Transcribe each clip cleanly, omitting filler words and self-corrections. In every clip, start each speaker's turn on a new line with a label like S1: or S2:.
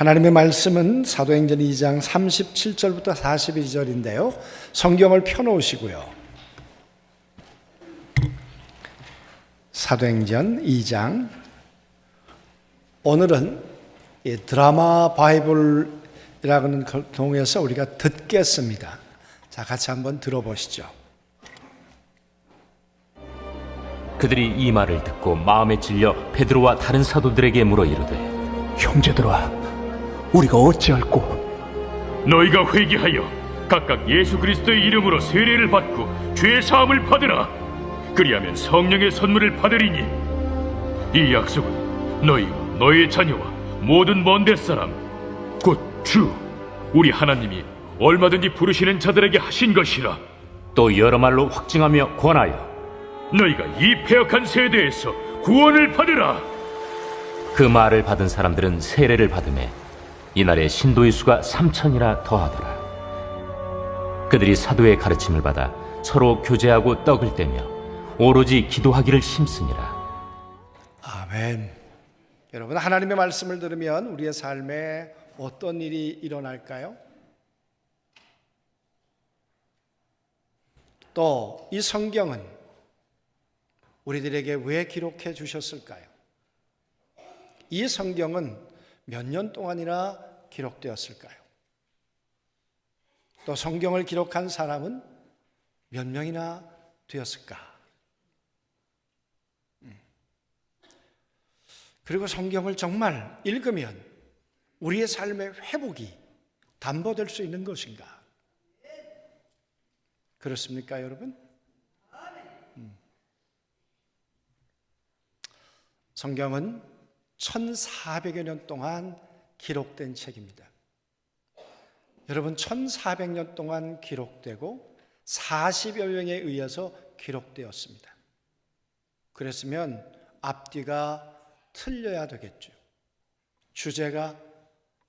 S1: 하나님의 말씀은 사도행전 2장 37절부터 42절인데요. 성경을 펴놓으시고요. 사도행전 2장, 오늘은 드라마 바이블이라는 걸 통해서 우리가 듣겠습니다. 자, 같이 한번 들어보시죠.
S2: 그들이 이 말을 듣고 마음에 찔려 베드로와 다른 사도들에게 물어 이르되,
S3: 형제들아, 우리가 어찌할꼬?
S4: 너희가 회개하여 각각 예수 그리스도의 이름으로 세례를 받고 죄 사함을 받으라. 그리하면 성령의 선물을 받으리니 이 약속은 너희와 너희의 자녀와 모든 먼 데 사람 곧 주 우리 하나님이 얼마든지 부르시는 자들에게 하신 것이라.
S2: 또 여러 말로 확증하며 권하여
S4: 너희가 이 패역한 세대에서 구원을 받으라.
S2: 그 말을 받은 사람들은 세례를 받으매 이날에 신도의 수가 3,000이나 더하더라. 그들이 사도의 가르침을 받아 서로 교제하고 떡을 떼며 오로지 기도하기를 힘쓰니라.
S1: 아멘. 여러분, 하나님의 말씀을 들으면 우리의 삶에 어떤 일이 일어날까요? 또 이 성경은 우리들에게 왜 기록해 주셨을까요? 이 성경은 몇 년 동안이나 기록되었을까요? 또 성경을 기록한 사람은 몇 명이나 되었을까? 그리고 성경을 정말 읽으면 우리의 삶의 회복이 담보될 수 있는 것인가? 그렇습니까, 여러분? 성경은 1400여 년 동안 기록된 책입니다. 여러분, 1400년 동안 기록되고 40여 명에 의해서 기록되었습니다. 그랬으면 앞뒤가 틀려야 되겠죠. 주제가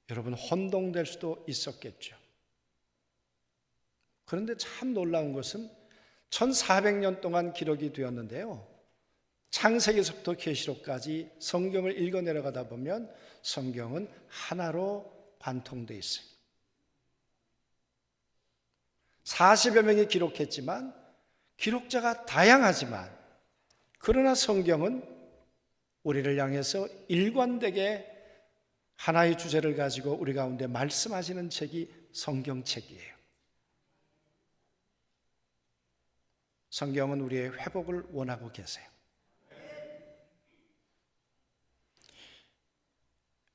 S1: 여러분 혼동될 수도 있었겠죠. 그런데 참 놀라운 것은 1400년 동안 기록이 되었는데요. 창세기서부터 계시록까지 성경을 읽어 내려가다 보면 성경은 하나로 관통되어 있어요. 40여 명이 기록했지만 기록자가 다양하지만 그러나 성경은 우리를 향해서 일관되게 하나의 주제를 가지고 우리 가운데 말씀하시는 책이 성경책이에요. 성경은 우리의 회복을 원하고 계세요.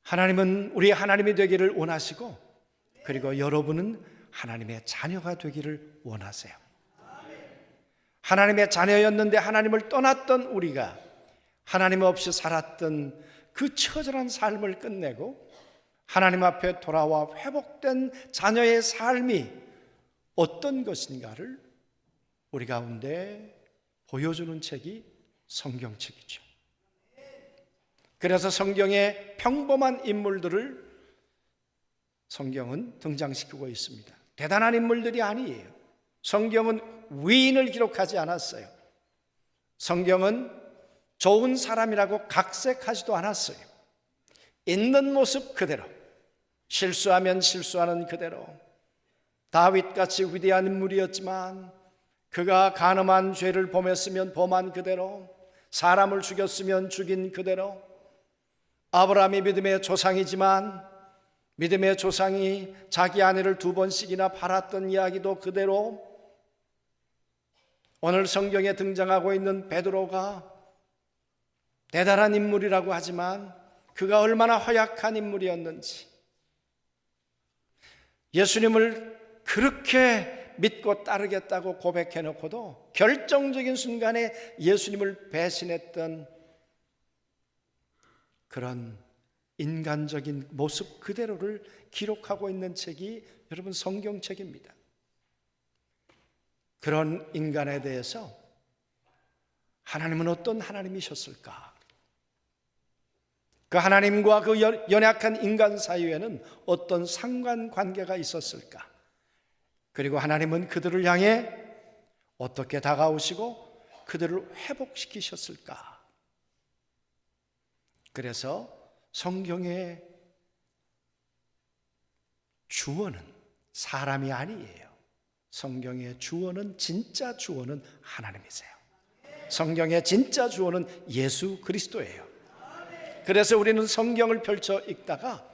S1: 하나님은 우리의 하나님이 되기를 원하시고, 그리고 여러분은 하나님의 자녀가 되기를 원하세요. 하나님의 자녀였는데 하나님을 떠났던 우리가 하나님 없이 살았던 그 처절한 삶을 끝내고 하나님 앞에 돌아와 회복된 자녀의 삶이 어떤 것인가를 우리 가운데 보여주는 책이 성경책이죠. 그래서 성경의 평범한 인물들을 성경은 등장시키고 있습니다. 대단한 인물들이 아니에요. 성경은 위인을 기록하지 않았어요. 성경은 좋은 사람이라고 각색하지도 않았어요. 있는 모습 그대로, 실수하면 실수하는 그대로, 다윗같이 위대한 인물이었지만 그가 간음한 죄를 범했으면 범한 그대로, 사람을 죽였으면 죽인 그대로, 아브라함이 믿음의 조상이지만 믿음의 조상이 자기 아내를 2번씩이나 팔았던 이야기도 그대로, 오늘 성경에 등장하고 있는 베드로가 대단한 인물이라고 하지만 그가 얼마나 허약한 인물이었는지, 예수님을 그렇게 믿고 따르겠다고 고백해놓고도 결정적인 순간에 예수님을 배신했던 그런 인간적인 모습 그대로를 기록하고 있는 책이 여러분 성경책입니다. 그런 인간에 대해서 하나님은 어떤 하나님이셨을까? 그 하나님과 그 연약한 인간 사이에는 어떤 상관관계가 있었을까? 그리고 하나님은 그들을 향해 어떻게 다가오시고 그들을 회복시키셨을까? 그래서 성경에 주어는 사람이 아니에요. 성경의 주어는, 진짜 주어는 하나님이세요. 성경의 진짜 주어는 예수 그리스도예요. 그래서 우리는 성경을 펼쳐 읽다가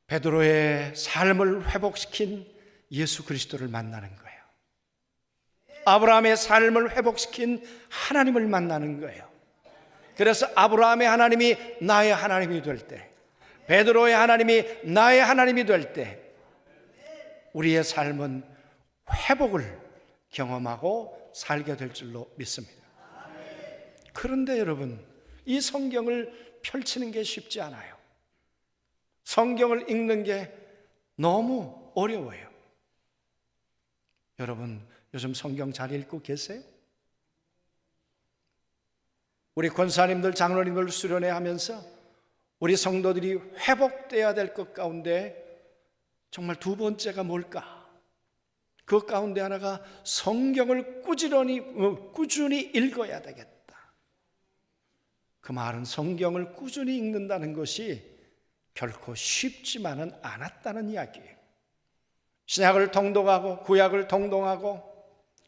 S1: 베드로의 삶을 회복시킨 예수 그리스도를 만나는 거예요. 아브라함의 삶을 회복시킨 하나님을 만나는 거예요. 그래서 아브라함의 하나님이 나의 하나님이 될 때, 베드로의 하나님이 나의 하나님이 될 때, 우리의 삶은 회복을 경험하고 살게 될 줄로 믿습니다. 그런데 여러분, 이 성경을 펼치는 게 쉽지 않아요. 성경을 읽는 게 너무 어려워요. 여러분, 요즘 성경 잘 읽고 계세요? 우리 권사님들, 장로님들 수련회 하면서 우리 성도들이 회복되어야 될 것 가운데 정말 두 번째가 뭘까? 그 가운데 하나가 성경을 꾸준히 읽어야 되겠다. 그 말은 성경을 꾸준히 읽는다는 것이 결코 쉽지만은 않았다는 이야기예요. 신약을 통독하고 구약을 통독하고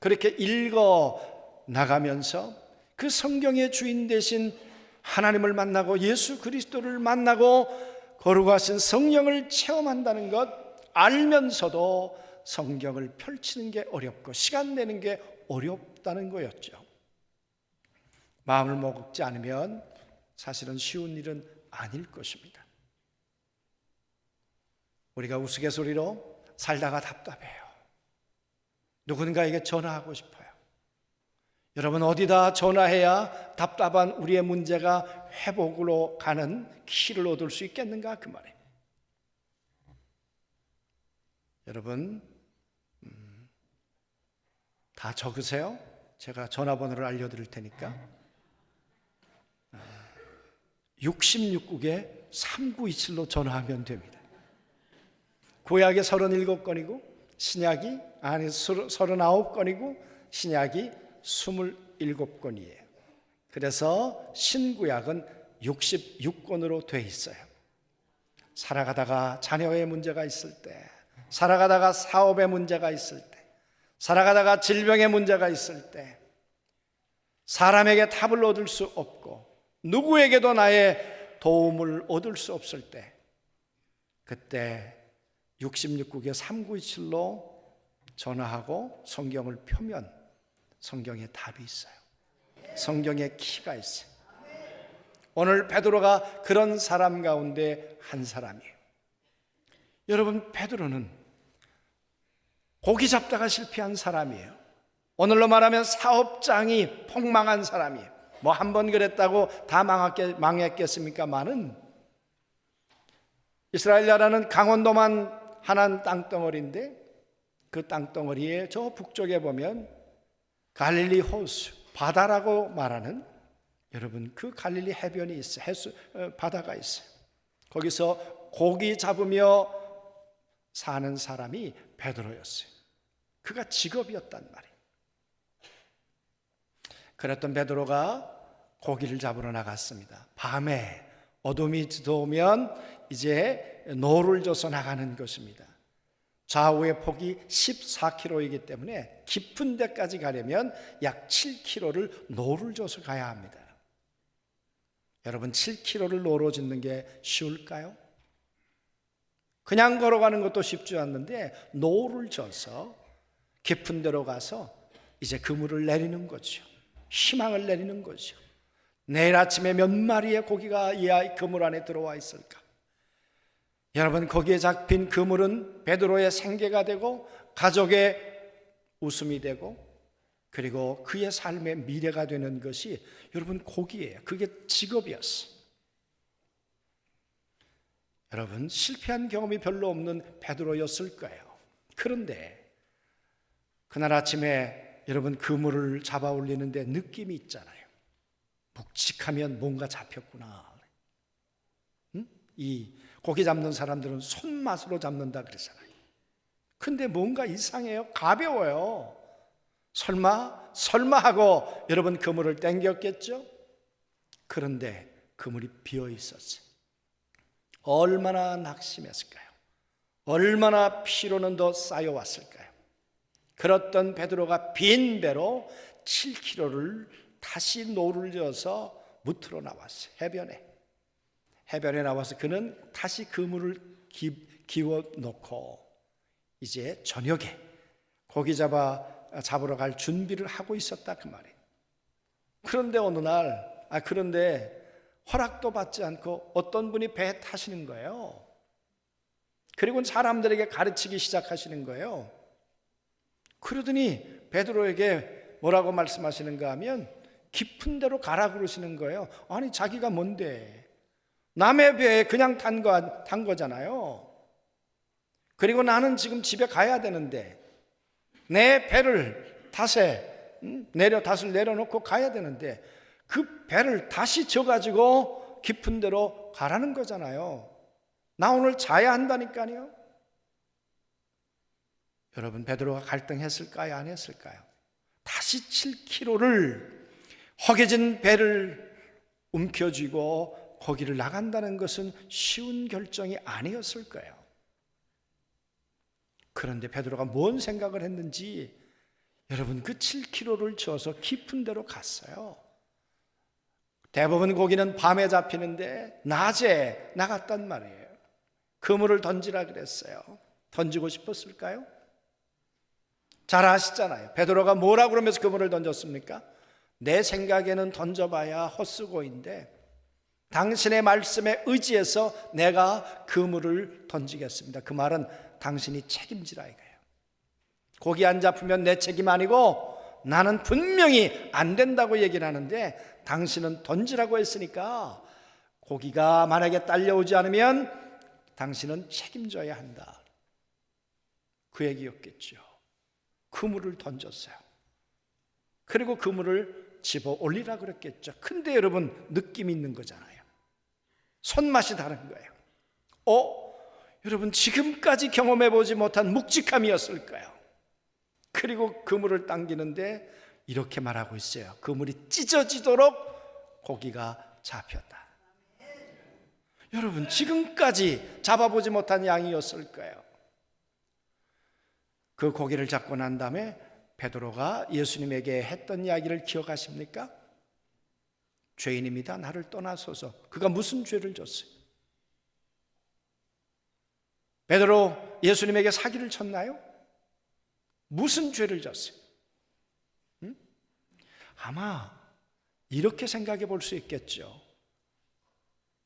S1: 그렇게 읽어 나가면서 그 성경의 주인 되신 하나님을 만나고 예수 그리스도를 만나고 거룩하신 성령을 체험한다는 것 알면서도 성경을 펼치는 게 어렵고 시간 내는 게 어렵다는 거였죠. 마음을 먹지 않으면 사실은 쉬운 일은 아닐 것입니다. 우리가 우스갯소리로 살다가 답답해요. 누군가에게 전화하고 싶어요. 여러분, 어디다 전화해야 답답한 우리의 문제가 회복으로 가는 키를 얻을 수 있겠는가? 그 말이에요. 여러분, 다 적으세요. 제가 전화번호를 알려드릴 테니까. 66국에 3927로 전화하면 됩니다. 구약이 37건이고 신약이 39건이고 신약이 27건이에요. 그래서 신구약은 66권으로 돼 있어요. 살아가다가 자녀의 문제가 있을 때, 살아가다가 사업의 문제가 있을 때, 살아가다가 질병의 문제가 있을 때, 사람에게 답을 얻을 수 없고 누구에게도 나의 도움을 얻을 수 없을 때, 그때 66국에 3927로 전화하고 성경을 펴면 성경에 답이 있어요. 성경에 키가 있어요. 오늘 베드로가 그런 사람 가운데 한 사람이에요. 여러분, 베드로는 고기 잡다가 실패한 사람이에요. 오늘로 말하면 사업장이 폭망한 사람이에요. 뭐 한 번 그랬다고 다 망했겠습니까만은 이스라엘 나라는 강원도만 하나는 땅덩어리인데 그 땅덩어리에 저 북쪽에 보면 갈릴리 호수, 바다라고 말하는, 여러분, 그 갈릴리 해변이 있어요. 바다가 있어요. 거기서 고기 잡으며 사는 사람이 베드로였어요. 그가 직업이었단 말이에요. 그랬던 베드로가 고기를 잡으러 나갔습니다. 밤에 어둠이 들어오면 이제 노를 져서 나가는 것입니다. 좌우의 폭이 14km이기 때문에 깊은 데까지 가려면 약 7km를 노를 져서 가야 합니다. 여러분, 7km를 노로 짓는 게 쉬울까요? 그냥 걸어가는 것도 쉽지 않는데 노를 져서 깊은 데로 가서 이제 그물을 내리는 거죠. 희망을 내리는 거죠. 내일 아침에 몇 마리의 고기가 이 그물 안에 들어와 있을까? 여러분, 거기에 잡힌 그물은 베드로의 생계가 되고 가족의 웃음이 되고 그리고 그의 삶의 미래가 되는 것이 여러분 고기예요. 그게 직업이었어요. 여러분, 실패한 경험이 별로 없는 베드로였을 거예요. 그런데 그날 아침에 여러분 그물을 잡아 올리는데 느낌이 있잖아요. 묵직하면 뭔가 잡혔구나. 이 고기 잡는 사람들은 손맛으로 잡는다 그러잖아요. 근데 뭔가 이상해요. 가벼워요. 설마 하고 여러분 그물을 당겼겠죠? 그런데 그물이 비어 있었어요. 얼마나 낙심했을까요? 얼마나 피로는 더 쌓여왔을까요? 그렇던 베드로가 빈 배로 7km를 다시 노를 져서 무트로 나왔어요. 해변에 나와서 그는 다시 그물을 기워 놓고 이제 저녁에 고기 잡으러 갈 준비를 하고 있었다 그 말이에요. 그런데 어느 날 그런데 허락도 받지 않고 어떤 분이 배에 타시는 거예요. 그리고 사람들에게 가르치기 시작하시는 거예요. 그러더니 베드로에게 뭐라고 말씀하시는가 하면 깊은 데로 가라 그러시는 거예요. 아니 자기가 뭔데, 남의 배에 그냥 탄 거잖아요. 그리고 나는 지금 집에 가야 되는데 내 배를 닷을 내려놓고 가야 되는데 그 배를 다시 져가지고 깊은 데로 가라는 거잖아요. 나 오늘 자야 한다니까요. 여러분, 베드로가 갈등했을까요? 안 했을까요? 다시 7km를 허개진 배를 움켜쥐고 거기를 나간다는 것은 쉬운 결정이 아니었을 거예요. 그런데 베드로가 뭔 생각을 했는지 여러분, 그 7km를 저어서 깊은 데로 갔어요. 대부분 고기는 밤에 잡히는데 낮에 나갔단 말이에요. 그물을 던지라 그랬어요. 던지고 싶었을까요? 잘 아시잖아요. 베드로가 뭐라 그러면서 그물을 던졌습니까? 내 생각에는 던져봐야 헛수고인데 당신의 말씀에 의지해서 내가 그물을 던지겠습니다. 그 말은 당신이 책임지라 이거예요. 고기 안 잡히면 내 책임 아니고 나는 분명히 안 된다고 얘기를 하는데 당신은 던지라고 했으니까 고기가 만약에 딸려오지 않으면 당신은 책임져야 한다. 그 얘기였겠죠. 그물을 던졌어요. 그리고 그물을 집어 올리라 그랬겠죠. 근데 여러분, 느낌 있는 거잖아요. 손맛이 다른 거예요. 여러분, 지금까지 경험해보지 못한 묵직함이었을까요? 그리고 그물을 당기는데 이렇게 말하고 있어요. 그물이 찢어지도록 고기가 잡혔다. 여러분, 지금까지 잡아보지 못한 양이었을 거예요. 그 고기를 잡고 난 다음에 베드로가 예수님에게 했던 이야기를 기억하십니까? 죄인입니다. 나를 떠나소서. 그가 무슨 죄를 졌어요? 베드로 예수님에게 사기를 쳤나요? 무슨 죄를 졌어요? 아마 이렇게 생각해 볼 수 있겠죠.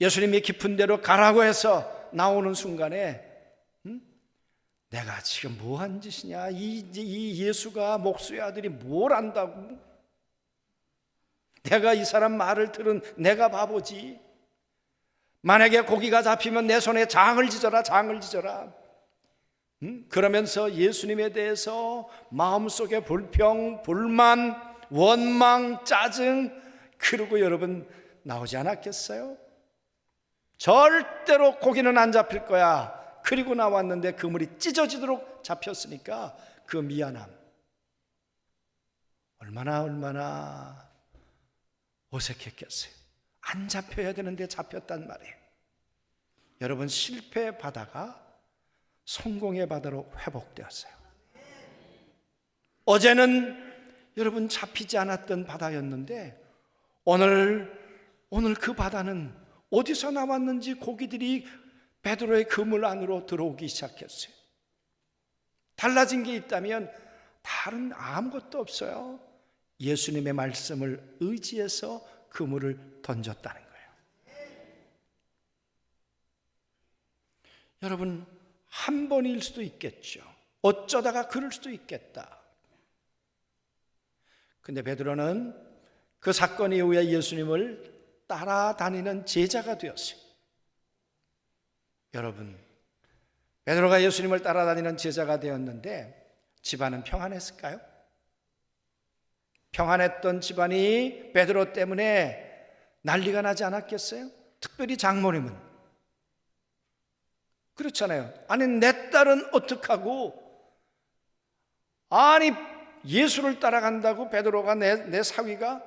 S1: 예수님이 깊은 데로 가라고 해서 나오는 순간에 내가 지금 뭐한 짓이냐, 이 예수가 목수의 아들이 뭘 안다고, 내가 이 사람 말을 들은 내가 바보지, 만약에 고기가 잡히면 내 손에 장을 지져라. 그러면서 예수님에 대해서 마음속에 불평, 불만, 원망, 짜증, 그리고 여러분 나오지 않았겠어요? 절대로 고기는 안 잡힐 거야. 그리고 나왔는데 그물이 찢어지도록 잡혔으니까 그 미안함, 얼마나 어색했겠어요. 안 잡혀야 되는데 잡혔단 말이에요. 여러분, 실패의 바다가 성공의 바다로 회복되었어요. 어제는 여러분 잡히지 않았던 바다였는데 오늘 그 바다는 어디서 나왔는지 고기들이 베드로의 그물 안으로 들어오기 시작했어요. 달라진 게 있다면 다른 아무것도 없어요. 예수님의 말씀을 의지해서 그물을 던졌다는 거예요. 여러분, 한 번일 수도 있겠죠. 어쩌다가 그럴 수도 있겠다. 근데 베드로는 그 사건 이후에 예수님을 따라다니는 제자가 되었어요. 여러분, 베드로가 예수님을 따라다니는 제자가 되었는데 집안은 평안했을까요? 평안했던 집안이 베드로 때문에 난리가 나지 않았겠어요? 특별히 장모님은 그렇잖아요. 아니, 내 딸은 어떡하고, 아니 예수를 따라간다고 베드로가 내 사위가,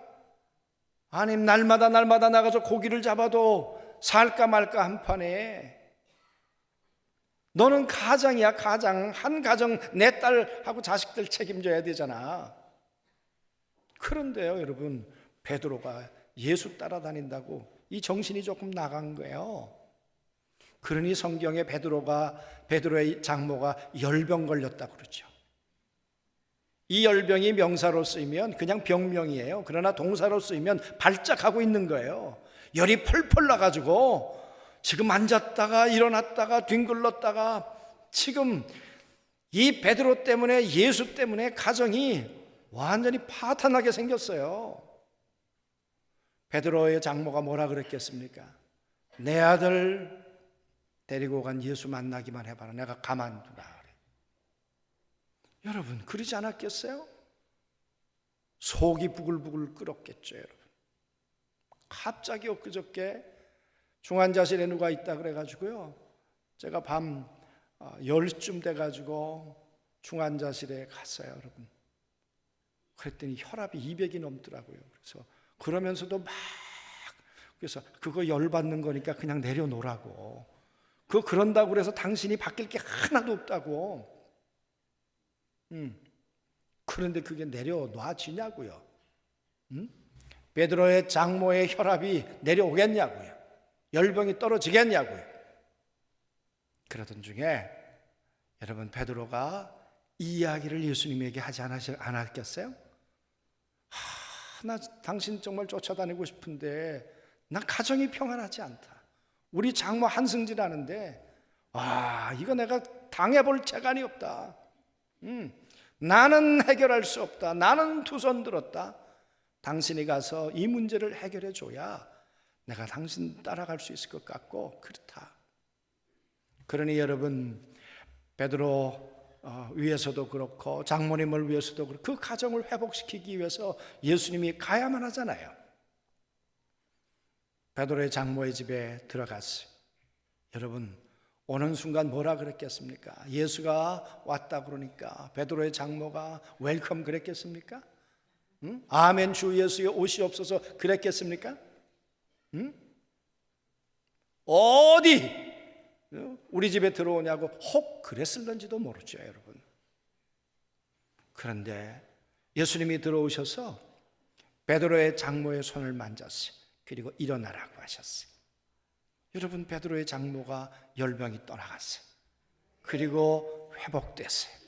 S1: 아니 날마다 나가서 고기를 잡아도 살까 말까 한 판에 너는 가장이야, 가장. 한 가정 내 딸하고 자식들 책임져야 되잖아. 그런데요, 여러분, 베드로가 예수 따라다닌다고 이 정신이 조금 나간 거예요. 그러니 성경에 베드로의 장모가 열병 걸렸다고 그러죠. 이 열병이 명사로 쓰이면 그냥 병명이에요. 그러나 동사로 쓰이면 발작하고 있는 거예요. 열이 펄펄 나가지고 지금 앉았다가 일어났다가 뒹굴렀다가 지금 이 베드로 때문에, 예수 때문에 가정이 완전히 파탄나게 생겼어요. 베드로의 장모가 뭐라 그랬겠습니까? 내 아들 데리고 간 예수 만나기만 해봐라. 내가 가만두라 그래. 여러분, 그러지 않았겠어요? 속이 부글부글 끓었겠죠, 여러분. 갑자기 엊그저께 중환자실에 누가 있다 그래가지고요, 제가 밤 10쯤 돼가지고 중환자실에 갔어요, 여러분. 그랬더니 혈압이 200이 넘더라고요. 그래서 그러면서도 그래서 그거 열받는 거니까 그냥 내려놓으라고. 그런다고 그래서 당신이 바뀔 게 하나도 없다고. 그런데 그게 내려놔지냐고요. 베드로의 장모의 혈압이 내려오겠냐고요. 열병이 떨어지겠냐고요. 그러던 중에 여러분, 베드로가 이 이야기를 예수님에게 하지 않았겠어요? 나 당신 정말 쫓아다니고 싶은데 난 가정이 평안하지 않다. 우리 장모 한승질하는데 이거 내가 당해볼 재간이 없다. 나는 해결할 수 없다. 나는 두 손 들었다. 당신이 가서 이 문제를 해결해 줘야 내가 당신 따라갈 수 있을 것 같고 그렇다. 그러니 여러분, 베드로 위해서도 그렇고 장모님을 위해서도 그렇고 그 가정을 회복시키기 위해서 예수님이 가야만 하잖아요. 베드로의 장모의 집에 들어갔어요. 여러분, 오는 순간 뭐라 그랬겠습니까? 예수가 왔다 그러니까 베드로의 장모가 웰컴 그랬겠습니까? 아멘 주 예수여 오시옵소서 그랬겠습니까? 어디 우리 집에 들어오냐고 혹 그랬을런지도 모르죠, 여러분. 그런데 예수님이 들어오셔서 베드로의 장모의 손을 만졌어요. 그리고 일어나라고 하셨어요. 여러분, 베드로의 장모가 열병이 떠나갔어요. 그리고 회복됐어요.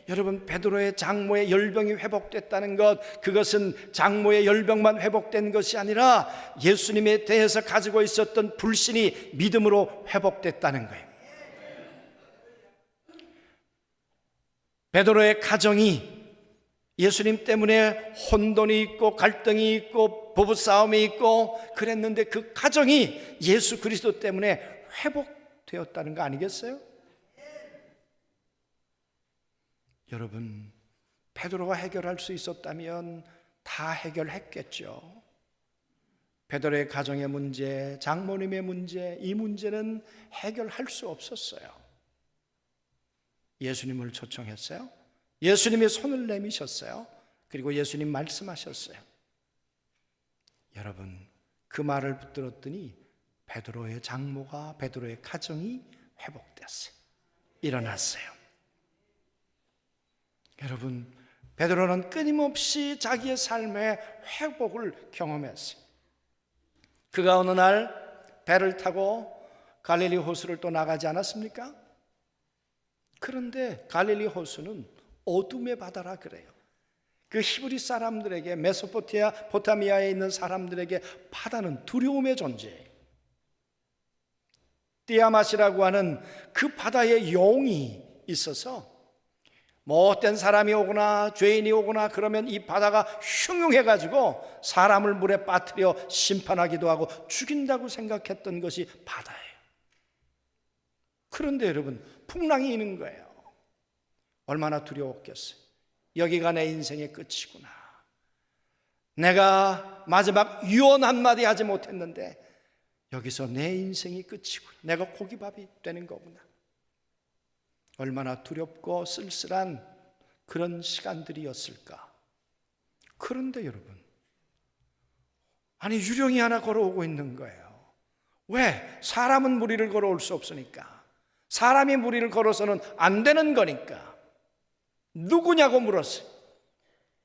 S1: 여러분, 베드로의 장모의 열병이 회복됐다는 것, 그것은 장모의 열병만 회복된 것이 아니라 예수님에 대해서 가지고 있었던 불신이 믿음으로 회복됐다는 거예요. 베드로의 가정이 예수님 때문에 혼돈이 있고 갈등이 있고 부부싸움이 있고 그랬는데 그 가정이 예수 그리스도 때문에 회복되었다는 거 아니겠어요? 여러분, 베드로가 해결할 수 있었다면 다 해결했겠죠. 베드로의 가정의 문제, 장모님의 문제, 이 문제는 해결할 수 없었어요. 예수님을 초청했어요. 예수님의 손을 내미셨어요. 그리고 예수님 말씀하셨어요. 여러분, 그 말을 붙들었더니 베드로의 장모가, 베드로의 가정이 회복됐어요. 일어났어요. 여러분, 베드로는 끊임없이 자기의 삶의 회복을 경험했어요. 그가 어느 날 배를 타고 갈릴리 호수를 또 나가지 않았습니까? 그런데 갈릴리 호수는 어둠의 바다라 그래요. 그 히브리 사람들에게, 메소포타미아에 있는 사람들에게 바다는 두려움의 존재예요. 띠아맛이라고 하는 그 바다에 용이 있어서 못된 사람이 오거나 죄인이 오거나 그러면 이 바다가 흉흉해가지고 사람을 물에 빠뜨려 심판하기도 하고 죽인다고 생각했던 것이 바다예요. 그런데 여러분, 풍랑이 있는 거예요. 얼마나 두려웠겠어요. 여기가 내 인생의 끝이구나. 내가 마지막 유언 한마디 하지 못했는데 여기서 내 인생이 끝이구나. 내가 고기밥이 되는 거구나. 얼마나 두렵고 쓸쓸한 그런 시간들이었을까. 그런데 여러분, 아니 유령이 하나 걸어오고 있는 거예요. 왜? 사람은 무리를 걸어올 수 없으니까. 사람이 무리를 걸어서는 안 되는 거니까 누구냐고 물었어요.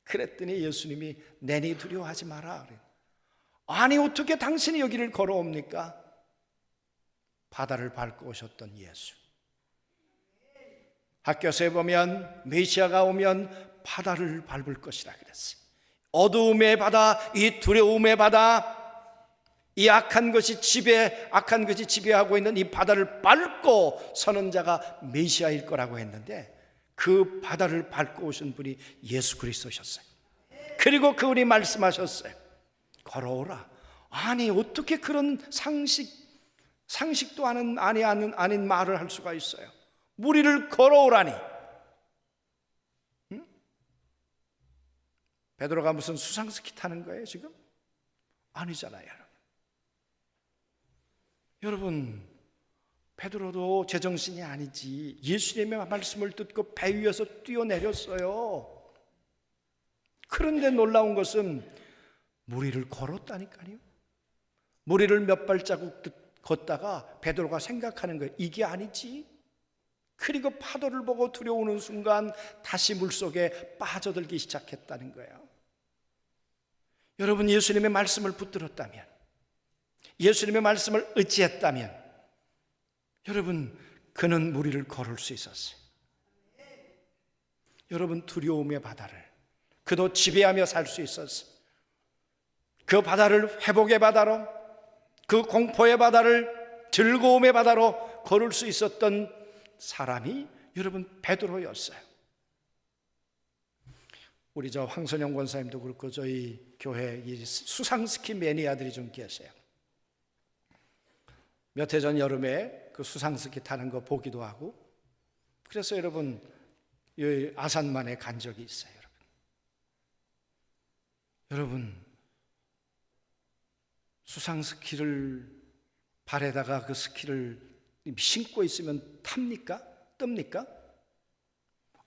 S1: 그랬더니 예수님이 내니 두려워하지 마라 그래요. 아니 어떻게 당신이 여기를 걸어옵니까? 바다를 밟고 오셨던 예수. 학교서에 보면 메시아가 오면 바다를 밟을 것이라 그랬어요. 어두움의 바다, 이 두려움의 바다, 이 악한 것이 지배하고 있는 이 바다를 밟고 서는 자가 메시아일 거라고 했는데 그 바다를 밟고 오신 분이 예수 그리스도셨어요. 그리고 그분이 말씀하셨어요. 걸어오라. 아니 어떻게 그런 상식도 아닌 말을 할 수가 있어요. 무리를 걸어오라니. 응? 베드로가 무슨 수상스키 타는 거예요 지금? 아니잖아요. 여러분, 베드로도 제정신이 아니지. 예수님의 말씀을 듣고 배 위에서 뛰어내렸어요. 그런데 놀라운 것은 무리를 걸었다니까요. 무리를 몇 발자국 걷다가 베드로가 생각하는 거예요. 이게 아니지. 그리고 파도를 보고 두려우는 순간 다시 물속에 빠져들기 시작했다는 거예요. 여러분, 예수님의 말씀을 붙들었다면, 예수님의 말씀을 의지했다면 여러분, 그는 무리를 걸을 수 있었어요. 여러분, 두려움의 바다를 그도 지배하며 살 수 있었어요. 그 바다를 회복의 바다로, 그 공포의 바다를 즐거움의 바다로 걸을 수 있었던 사람이 여러분 베드로였어요. 우리 저 황선영 권사님도 그렇고 저희 교회 수상스키 매니아들이 좀 계세요. 몇 해 전 여름에 그 수상스키 타는 거 보기도 하고, 그래서 여러분 여기 아산만에 간 적이 있어요. 여러분 수상스키를 발에다가 그 스키를 신고 있으면 탑니까? 뜹니까?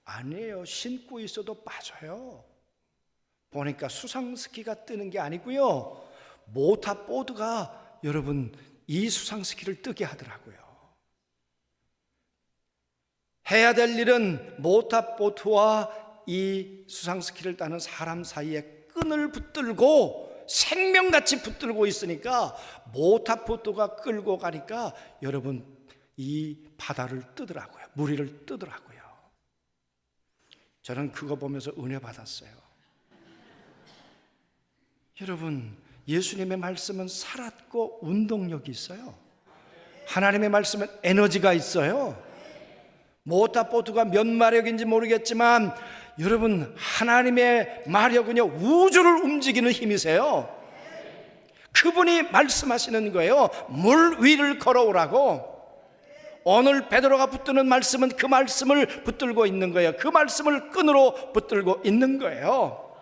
S1: 아니에요. 신고 있어도 빠져요. 보니까 수상스키가 뜨는 게 아니고요, 모타보드가 여러분 이 수상스키를 뜨게 하더라고요. 해야 될 일은 모타보트와 이 수상스키를 타는 사람 사이에 끈을 붙들고 생명같이 붙들고 있으니까 모타보트가 끌고 가니까 여러분 이 바다를 뜨더라고요. 무리를 뜨더라고요. 저는 그거 보면서 은혜 받았어요. 여러분, 예수님의 말씀은 살았고 운동력이 있어요. 하나님의 말씀은 에너지가 있어요. 모타보트가 몇 마력인지 모르겠지만 여러분, 하나님의 마력은요 우주를 움직이는 힘이세요. 그분이 말씀하시는 거예요. 물 위를 걸어오라고. 오늘 베드로가 붙드는 말씀은 그 말씀을 붙들고 있는 거예요. 그 말씀을 끈으로 붙들고 있는 거예요.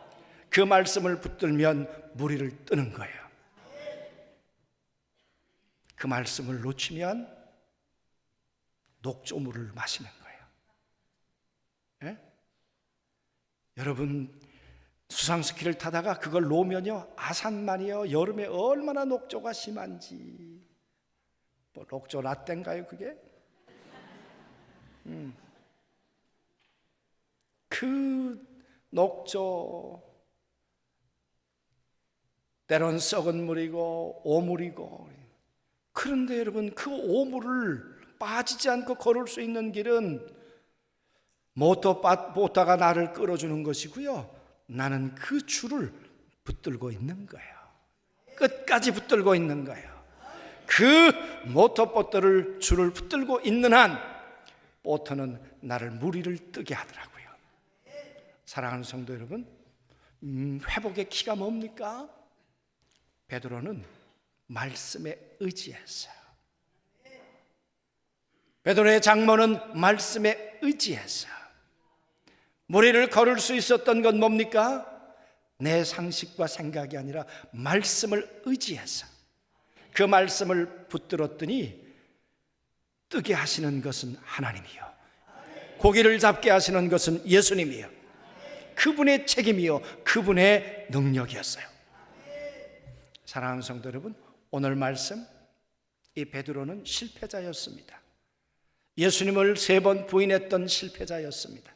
S1: 그 말씀을 붙들면 무리를 뜨는 거예요. 그 말씀을 놓치면 녹조물을 마시는 거예요. 예? 여러분, 수상스키를 타다가 그걸 놓으면요, 아산만이요 여름에 얼마나 녹조가 심한지. 뭐 녹조 라떼인가요 그게? 그 녹조, 때론 썩은 물이고 오물이고. 그런데 여러분, 그 오물을 빠지지 않고 걸을 수 있는 길은 모터보트가 나를 끌어주는 것이고요, 나는 그 줄을 붙들고 있는 거예요. 끝까지 붙들고 있는 거예요. 그 모터보트를 줄을 붙들고 있는 한 보트는 나를 무리를 뜨게 하더라고요. 사랑하는 성도 여러분, 회복의 키가 뭡니까? 베드로는 말씀에 의지했어요. 베드로의 장모는 말씀에 의지했어요. 무리를 걸을 수 있었던 건 뭡니까? 내 상식과 생각이 아니라 말씀을 의지해서 그 말씀을 붙들었더니 뜨게 하시는 것은 하나님이요, 고기를 잡게 하시는 것은 예수님이요, 그분의 책임이요, 그분의 능력이었어요. 사랑하는 성도 여러분, 오늘 말씀, 이 베드로는 실패자였습니다. 예수님을 3번 부인했던 실패자였습니다.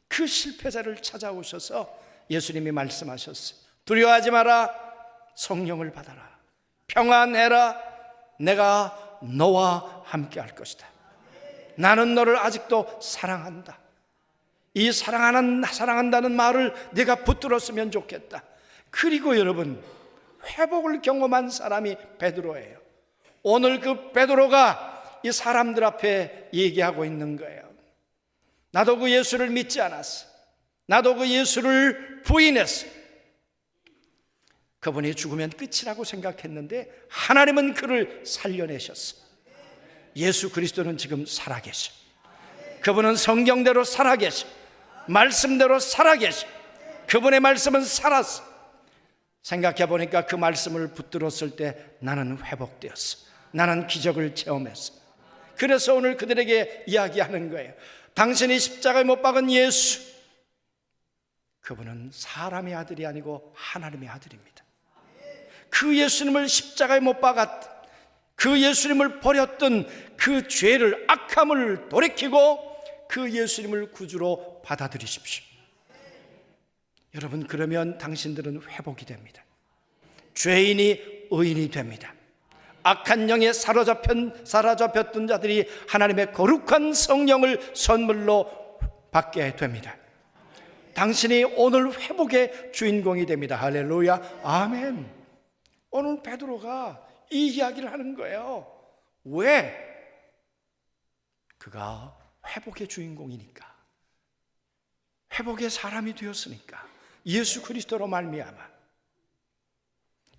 S1: 그 실패자를 찾아오셔서 예수님이 말씀하셨어요. 두려워하지 마라. 성령을 받아라. 평안해라. 내가 너와 함께 할 것이다. 나는 너를 아직도 사랑한다. 이 사랑한다는 말을 네가 붙들었으면 좋겠다. 그리고 여러분, 회복을 경험한 사람이 베드로예요. 오늘 그 베드로가 이 사람들 앞에 얘기하고 있는 거예요. 나도 그 예수를 믿지 않았어. 나도 그 예수를 부인했어. 그분이 죽으면 끝이라고 생각했는데 하나님은 그를 살려내셨어. 예수 그리스도는 지금 살아계셔. 그분은 성경대로 살아계셔. 말씀대로 살아계셔. 그분의 말씀은 살았어. 생각해 보니까 그 말씀을 붙들었을 때 나는 회복되었어. 나는 기적을 체험했어. 그래서 오늘 그들에게 이야기하는 거예요. 당신이 십자가에 못 박은 예수, 그분은 사람의 아들이 아니고 하나님의 아들입니다. 그 예수님을 십자가에 못 박았던, 그 예수님을 버렸던 그 죄를, 악함을 돌이키고 그 예수님을 구주로 받아들이십시오. 여러분, 그러면 당신들은 회복이 됩니다. 죄인이 의인이 됩니다. 악한 영에 사로잡혔던 자들이 하나님의 거룩한 성령을 선물로 받게 됩니다. 당신이 오늘 회복의 주인공이 됩니다. 할렐루야, 아멘. 오늘 베드로가 이 이야기를 하는 거예요. 왜? 그가 회복의 주인공이니까, 회복의 사람이 되었으니까, 예수 그리스도로 말미암아.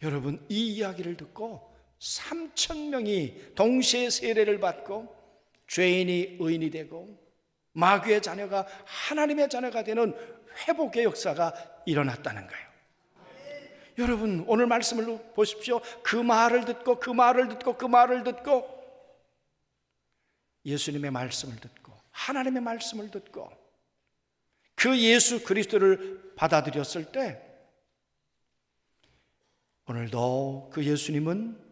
S1: 여러분, 이 이야기를 듣고 3,000명이 동시에 세례를 받고 죄인이 의인이 되고 마귀의 자녀가 하나님의 자녀가 되는 회복의 역사가 일어났다는 거예요. 여러분, 오늘 말씀을 보십시오. 그 말을 듣고 예수님의 말씀을 듣고 하나님의 말씀을 듣고 그 예수 그리스도를 받아들였을 때 오늘도 그 예수님은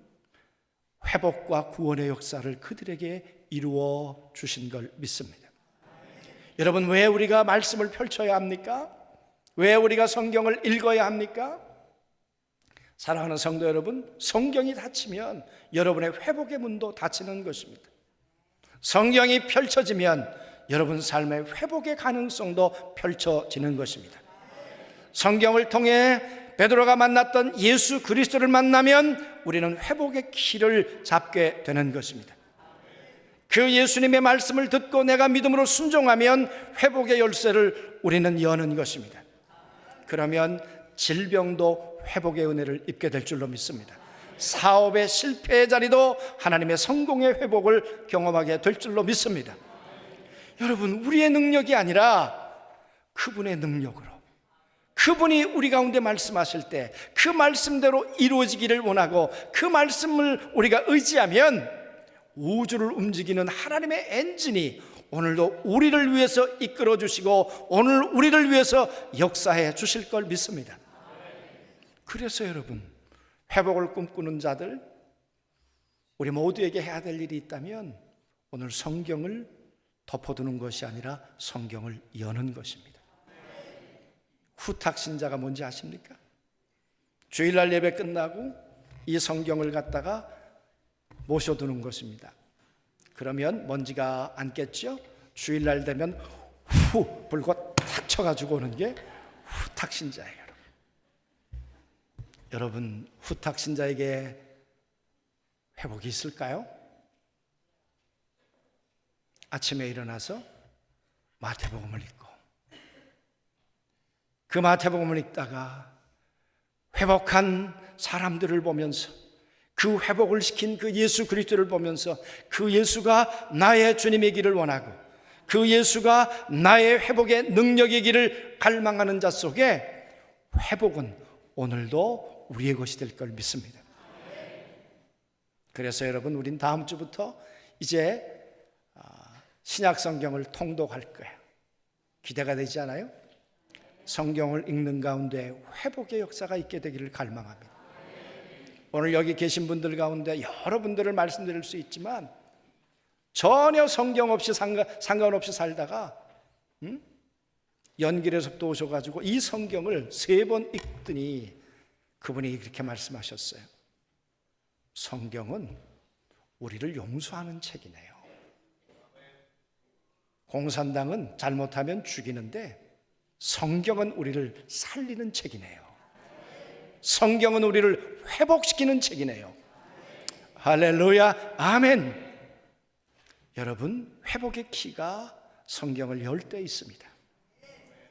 S1: 회복과 구원의 역사를 그들에게 이루어 주신 걸 믿습니다. 여러분, 왜 우리가 말씀을 펼쳐야 합니까? 왜 우리가 성경을 읽어야 합니까? 사랑하는 성도 여러분, 성경이 닫히면 여러분의 회복의 문도 닫히는 것입니다. 성경이 펼쳐지면 여러분 삶의 회복의 가능성도 펼쳐지는 것입니다. 성경을 통해 베드로가 만났던 예수 그리스도를 만나면 우리는 회복의 길을 잡게 되는 것입니다. 그 예수님의 말씀을 듣고 내가 믿음으로 순종하면 회복의 열쇠를 우리는 여는 것입니다. 그러면 질병도 회복의 은혜를 입게 될 줄로 믿습니다. 사업의 실패의 자리도 하나님의 성공의 회복을 경험하게 될 줄로 믿습니다. 여러분, 우리의 능력이 아니라 그분의 능력으로, 그분이 우리 가운데 말씀하실 때 그 말씀대로 이루어지기를 원하고 그 말씀을 우리가 의지하면 우주를 움직이는 하나님의 엔진이 오늘도 우리를 위해서 이끌어 주시고 오늘 우리를 위해서 역사해 주실 걸 믿습니다. 그래서 여러분, 회복을 꿈꾸는 자들, 우리 모두에게 해야 될 일이 있다면 오늘 성경을 덮어두는 것이 아니라 성경을 여는 것입니다. 후탁신자가 뭔지 아십니까? 주일날 예배 끝나고 이 성경을 갖다가 모셔두는 것입니다. 그러면 먼지가 앉겠죠? 주일날 되면 후 불고 탁 쳐가지고 오는 게 후탁신자예요. 여러분, 후탁신자에게 회복이 있을까요? 아침에 일어나서 마태복음을 읽고 그 마태복음을 읽다가 회복한 사람들을 보면서 그 회복을 시킨 그 예수 그리스도를 보면서 그 예수가 나의 주님이기를 원하고 그 예수가 나의 회복의 능력이기를 갈망하는 자 속에 회복은 오늘도 우리의 것이 될 걸 믿습니다. 그래서 여러분, 우린 다음 주부터 이제 신약 성경을 통독할 거예요. 기대가 되지 않아요? 성경을 읽는 가운데 회복의 역사가 있게 되기를 갈망합니다. 오늘 여기 계신 분들 가운데 여러분들을 말씀드릴 수 있지만 전혀 성경 없이 상관없이 살다가 연길에서부터 오셔가지고 이 성경을 3번 읽더니 그분이 이렇게 말씀하셨어요. 성경은 우리를 용서하는 책이네요. 공산당은 잘못하면 죽이는데 성경은 우리를 살리는 책이네요. 성경은 우리를 회복시키는 책이네요. 할렐루야, 아멘. 여러분, 회복의 키가 성경을 열 때 있습니다.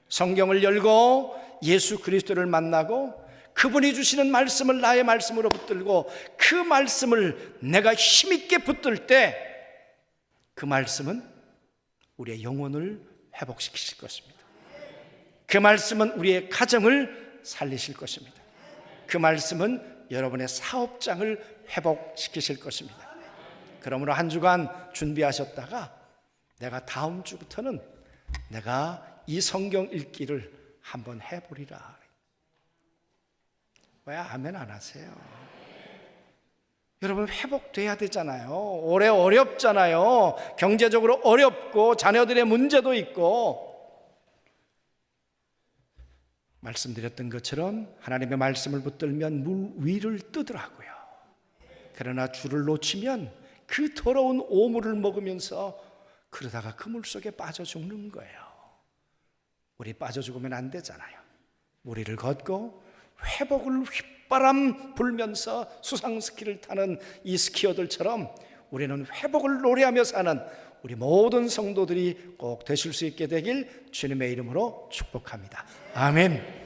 S1: 성경을 열고 예수 그리스도를 만나고 그분이 주시는 말씀을 나의 말씀으로 붙들고 그 말씀을 내가 힘있게 붙들 때 그 말씀은 우리의 영혼을 회복시키실 것입니다. 그 말씀은 우리의 가정을 살리실 것입니다. 그 말씀은 여러분의 사업장을 회복시키실 것입니다. 그러므로 한 주간 준비하셨다가 내가 다음 주부터는 내가 이 성경 읽기를 한번 해보리라. 왜 아멘 안 하세요? 여러분, 회복돼야 되잖아요. 올해 어렵잖아요. 경제적으로 어렵고 자녀들의 문제도 있고. 말씀드렸던 것처럼 하나님의 말씀을 붙들면 물 위를 뜨더라고요. 그러나 줄을 놓치면 그 더러운 오물을 먹으면서 그러다가 그 물 속에 빠져 죽는 거예요. 우리 빠져 죽으면 안 되잖아요. 무리를 걷고 회복을 휘바람 불면서 수상 스키를 타는 이 스키어들처럼 우리는 회복을 노래하며 사는 우리 모든 성도들이 꼭 되실 수 있게 되길 주님의 이름으로 축복합니다. 아멘.